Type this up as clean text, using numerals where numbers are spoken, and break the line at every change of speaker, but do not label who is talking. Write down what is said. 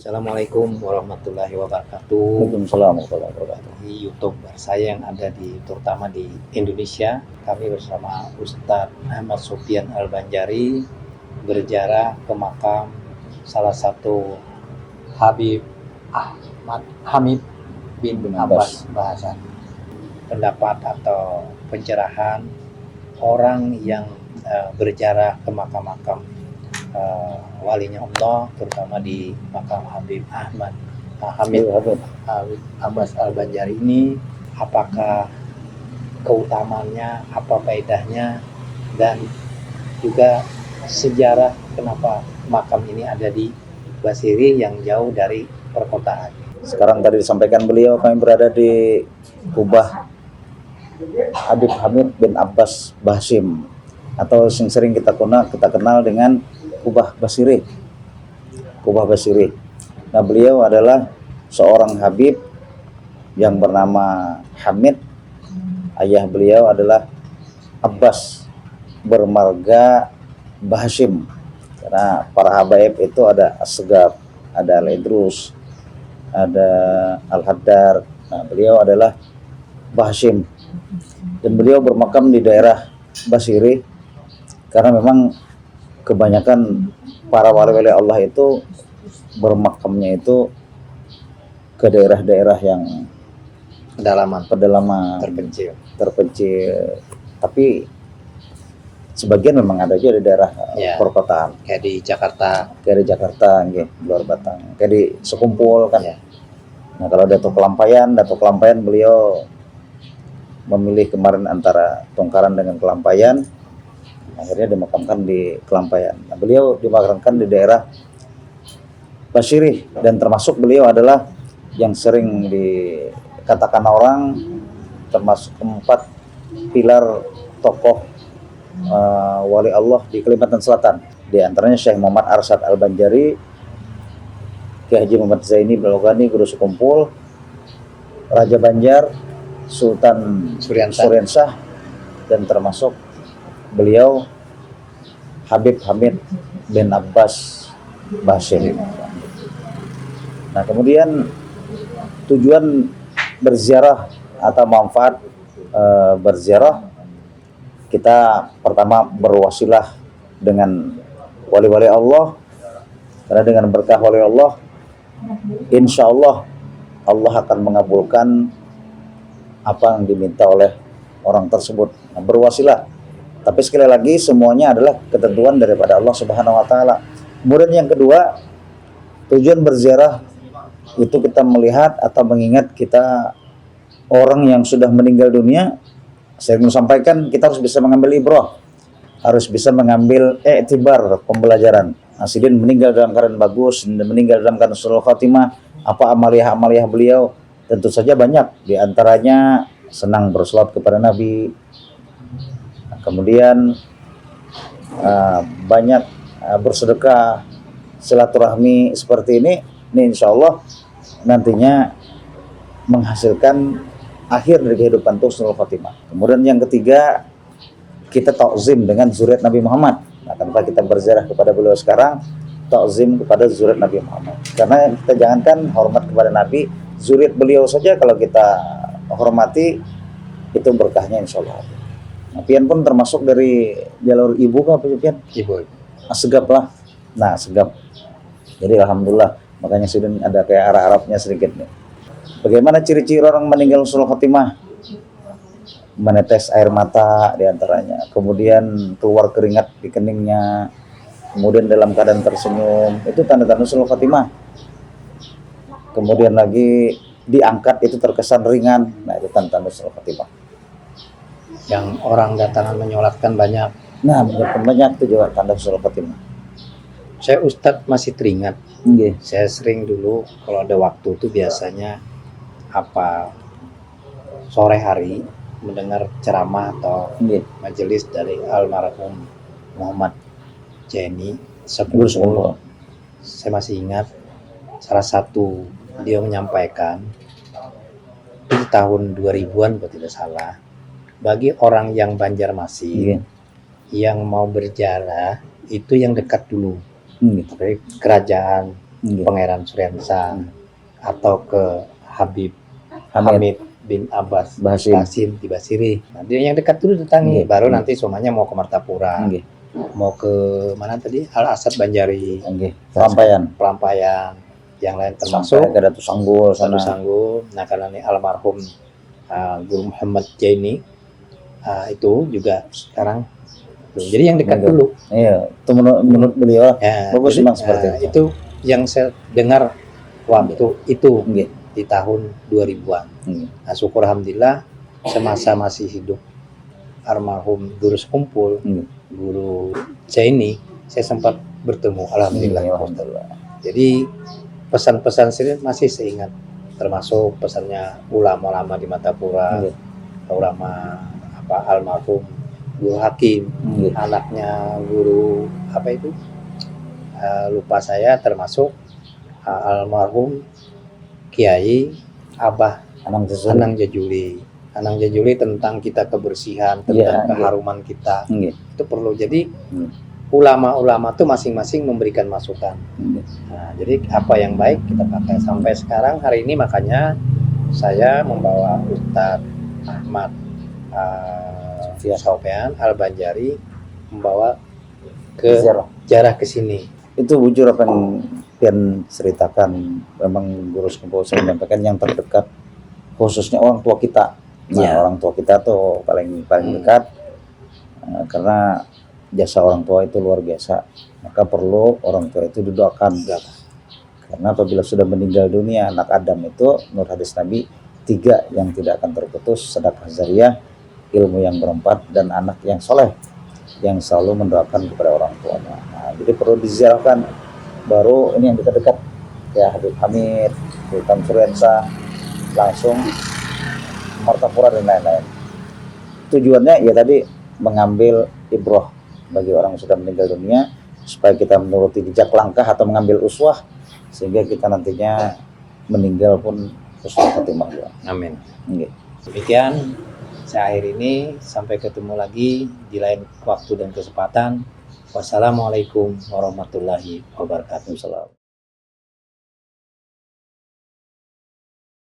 Assalamualaikum warahmatullahi wabarakatuh.
Waalaikumsalam warahmatullahi wabarakatuh.
Di YouTube saya yang ada terutama di Indonesia, kami bersama Ustadz Ahmad Sofyan Al-Banjari berziarah ke makam salah satu Habib Ahmad Hamid bin Abbas Bahasan. Pendapat atau pencerahan orang yang berziarah ke makam-makam walinya Allah, terutama di makam Habib Ahmad Hamid Abbas Al-Banjari ini, apakah keutamaannya, apa faedahnya, dan juga sejarah kenapa makam ini ada di Basiri yang jauh dari perkotaan.
Sekarang tadi disampaikan beliau, kami berada di kubah Habib Hamid bin Abbas Bahasim, atau yang sering kita kenal dengan kubah Basiri. Kubah Basiri. Nah, beliau adalah seorang Habib yang bernama Hamid. Ayah beliau adalah Abbas bermarga Bahasim. Karena para habaib itu ada Asgab, ada Al-Idrus, ada Al-Haddar. Nah, beliau adalah Bahasim. Dan beliau bermakam di daerah Basiri karena memang kebanyakan para wali-wali Allah itu bermakamnya itu ke daerah-daerah yang pedalaman terpencil. Tapi sebagian memang ada juga di daerah perkotaan.
Kayak di Jakarta,
Nggih, luar Batang. Kayak di Sekumpul kan.
Ya.
Nah, kalau Datuk Kelampayan beliau memilih kemarin antara Tongkaran dengan Kelampayan. Akhirnya dimakamkan di Kelampayan. Nah, beliau dimakamkan di daerah Basiri, dan termasuk beliau adalah yang sering dikatakan orang termasuk 4 pilar tokoh wali Allah di Kalimantan Selatan. Di antaranya Syekh Muhammad Arsyad Al-Banjari, Kiai Haji Muhammad Zaini Belogani, Guru Sekumpul, Raja Banjar, Sultan Suriansah, dan termasuk beliau Habib Hamid bin Abbas Bahasim. Nah, kemudian tujuan berziarah atau manfaat berziarah, kita pertama berwasilah dengan wali-wali Allah, karena dengan berkah wali Allah, insya Allah Allah akan mengabulkan apa yang diminta oleh orang tersebut. Nah, berwasilah. Tapi sekali lagi semuanya adalah ketentuan daripada Allah Subhanahu wa taala. Kemudian yang kedua, tujuan berziarah itu kita melihat atau mengingat kita orang yang sudah meninggal dunia. Saya ingin sampaikan, kita harus bisa mengambil ibrah, harus bisa mengambil i'tibar, pembelajaran. Asidin meninggal dalam keadaan bagus, meninggal dalam keadaan husnul khatimah. Apa amaliyah beliau? Tentu saja banyak, di antaranya senang berselawat kepada Nabi. Kemudian banyak bersedekah, silaturahmi seperti ini insya Allah nantinya menghasilkan akhir dari kehidupan husnul khatimah. Kemudian yang ketiga, kita ta'zim dengan zuriat Nabi Muhammad. Nah, kenapa kita berziarah kepada beliau sekarang? Ta'zim kepada zuriat Nabi Muhammad. Karena kita jangankan hormat kepada Nabi, zuriat beliau saja kalau kita hormati, itu berkahnya insya Allah. Nah, Pian pun termasuk dari jalur ibu kan, Pian?
Ibu.
Asgab lah. Nah, Asgab. Jadi alhamdulillah, makanya sudah ada kayak Arab-Arabnya sedikit nih. Bagaimana ciri-ciri orang meninggal husnul khatimah? Menetes air mata diantaranya, kemudian keluar keringat di keningnya, kemudian dalam keadaan tersenyum, itu tanda-tanda husnul khatimah. Kemudian lagi diangkat itu terkesan ringan, nah itu tanda-tanda husnul khatimah.
Yang orang datangan menyolatkan banyak.
Nah, banyak itu juga tanda husnul khatimah.
Saya Ustadz masih teringat.
Okay.
Saya sering dulu kalau ada waktu itu biasanya sore hari mendengar ceramah atau majelis dari almarhum Muhammad Jaini Sepuluh. Saya masih ingat salah satu dia menyampaikan di tahun 2000-an kalau tidak salah, bagi orang yang Banjarmasin yang mau berziarah itu yang dekat dulu, tapi kerajaan
Nggih.
Pangeran Suryansa atau ke Habib
Hamid
Hamid bin Abbas
Basim.
Basim di Basiri. Nah, dia yang dekat dulu datangi,
Nggih.
baru nanti semuanya mau ke Martapura,
Nggih.
mau ke mana tadi Al Asad Banjari,
Nggih. Pelampayan
Pelampayan, yang lain
sampai
termasuk
ke Datu Sanggul sana.
Sanggu. Nah, karena ini almarhum Guru Muhammad Jaini itu juga sekarang belum. Jadi yang dekat
Nggih.
dulu.
Iya, itu menurut beliau
Ya,
bagus
jadi,
memang seperti itu.
itu yang saya dengar waktu itu
Nggih.
di tahun 2000-an.
Nggih.
Nah, syukur alhamdulillah semasa masih hidup almarhum Guru Sekumpul,
Nggih.
Guru Jaini, saya sempat bertemu alhamdulillah.
Nggih, alhamdulillah.
Jadi pesan-pesan saya masih seingat, termasuk pesannya ulama-ulama di Martapura,
Nggih.
ulama almarhum Guru Hakim,
Nggih.
anaknya guru itu lupa saya, termasuk almarhum Kiai Abah
Anang Jujur.
Anang Jajuli tentang kita kebersihan, tentang keharuman kita.
Nggih.
Itu perlu. Jadi ulama-ulama tuh masing-masing memberikan masukan. Nah, jadi apa yang baik kita pakai sampai sekarang hari ini, makanya saya membawa Ustadz Ahmad Sofyan Al Banjari membawa ke jarah ke sini.
Itu bujur apa yang pian ceritakan, memang Guru Sekumpul saya menyampaikan yang terdekat khususnya orang tua kita. Nah, orang tua kita tuh paling dekat, karena jasa orang tua itu luar biasa. Maka perlu orang tua itu didoakan. Karena apabila sudah meninggal dunia anak Adam itu, menurut hadis Nabi, 3 yang tidak akan terputus: sedekah jariah, ilmu yang bermanfaat, dan anak yang soleh yang selalu mendoakan kepada orang tuanya. Nah, jadi perlu diziarahkan. Baru ini yang dekat-dekat ya, Habib Hamid, Sultan Suryansa, langsung Martapura dan lain-lain. Tujuannya ya tadi mengambil ibrah bagi orang yang sudah meninggal dunia, supaya kita menuruti jejak langkah atau mengambil uswah, sehingga kita nantinya meninggal pun husnul khotimah.
Amin.
Okay.
Demikian saya akhir ini, sampai ketemu lagi di lain waktu dan kesempatan. Wassalamualaikum warahmatullahi wabarakatuh.